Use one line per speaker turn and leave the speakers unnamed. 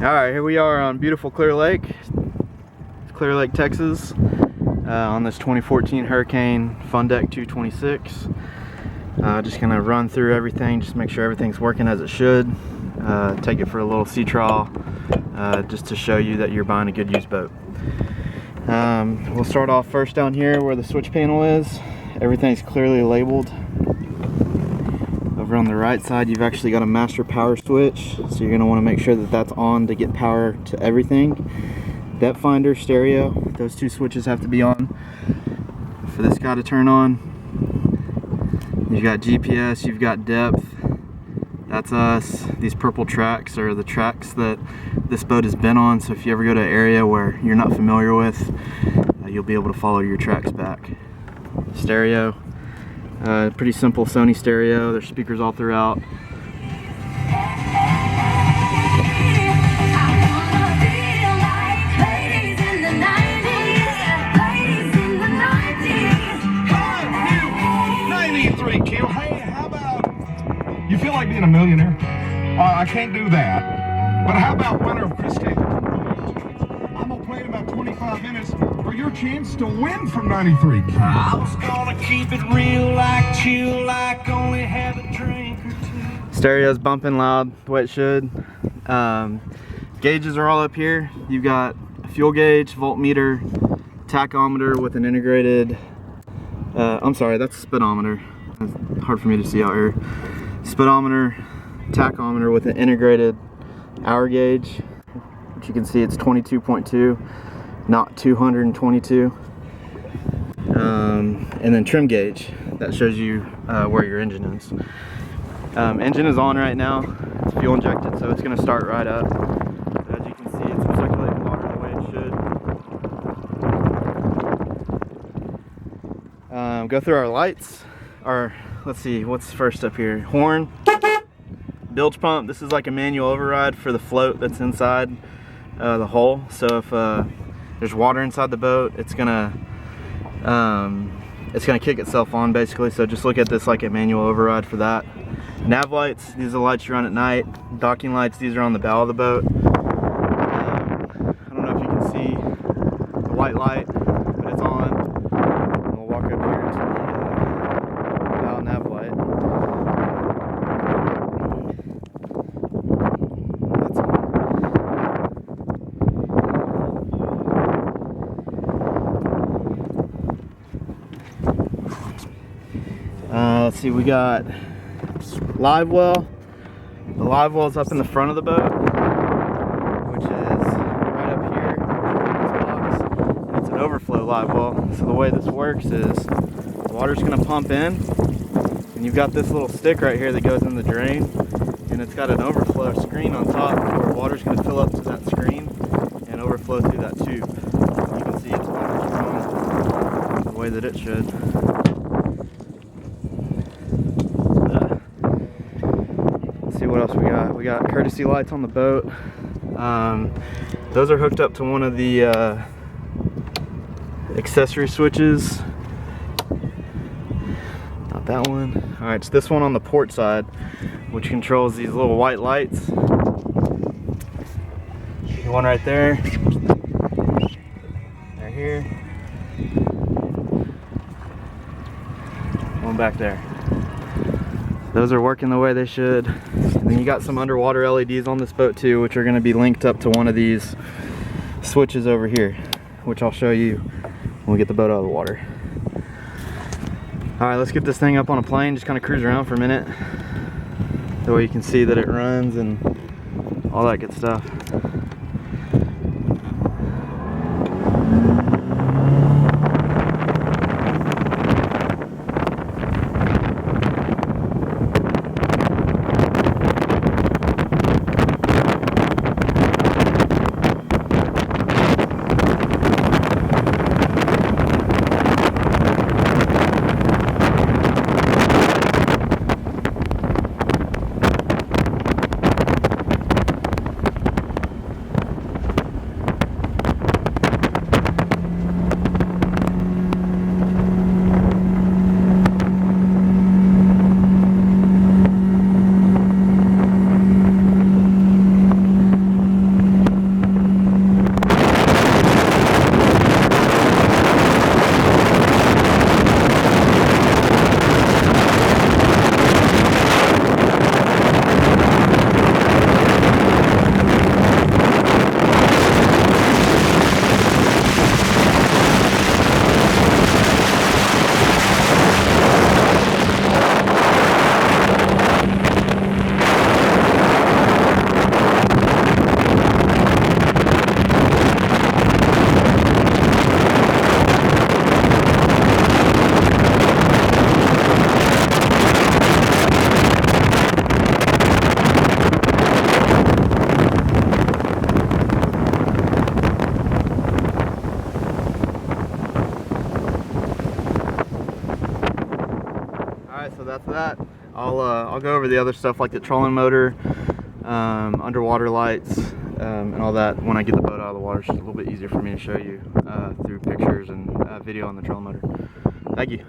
Alright, here we are on beautiful Clear Lake. It's Clear Lake, Texas, on this 2014 Hurricane Fun Deck 226. Just gonna run through everything, just make sure everything's working as it should. Take it for a little sea trial, just to show you that you're buying a good used boat. We'll start off first down here where the switch panel is. Everything's clearly labeled. Over on the right side, you've actually got a master power switch, so you're going to want to make sure that that's on to get power to everything. Depth finder, stereo, those two switches have to be on for this guy to turn on. You've got GPS, you've got depth, that's us. These purple tracks are the tracks that this boat has been on, so if you ever go to an area where you're not familiar with, you'll be able to follow your tracks back. Stereo. Pretty simple Sony stereo. There's speakers all throughout.
Hey, how about, you feel like being a millionaire? I can't do that. But how about winner of Chris Taylor? I'm gonna play in about 25 minutes for your chance to win from 93.
I was gonna keep it real, like chill, like only have a drink or two.
Stereo's bumping loud the way it should. Gauges are all up here. You've got a fuel gauge, voltmeter, tachometer with an integrated, I'm sorry, that's a speedometer. It's hard for me to see out here. Speedometer, tachometer with an integrated hour gauge, which you can see it's 22.2, not 222. And then trim gauge, that shows you where your engine is. Engine is on right now. It's fuel injected, so it's going to start right up. As you can see, it's circulating water the way it should. Go through our lights. Let's see, what's first up here? Horn, bilge pump. This is like a manual override for the float that's inside the hull. So if there's water inside the boat, it's gonna kick itself on basically. So just look at this like a manual override for that. Nav lights, these are the lights you run at night. Docking lights, these are on the bow of the boat. I don't know if you can see the white light, but it's on. We'll walk up here to the bow nav light. That's on. Let's see, we got Livewell. The Livewell is up in the front of the boat, which is right up here in this box. It's an overflow Livewell. So the way this works is the water's going to pump in, and you've got this little stick right here that goes in the drain, and it's got an overflow screen on top where water's going to fill up to that screen and overflow through that tube. You can see it's pumping strong the way that it should. See what else we got. We got courtesy lights on the boat. Those are hooked up to one of the accessory switches. Not that one. All right, it's this one on the port side, which controls these little white lights. One right there. Right here. One back there. Those are working the way they should. And then you got some underwater LEDs on this boat too, which are going to be linked up to one of these switches over here, which I'll show you when we get the boat out of the water. Alright, let's get this thing up on a plane, just kind of cruise around for a minute. That way you can see that it runs and all that good stuff. I'll go over the other stuff like the trolling motor, underwater lights, and all that when I get the boat out of the water. It's just a little bit easier for me to show you through pictures and video on the trolling motor. Thank you.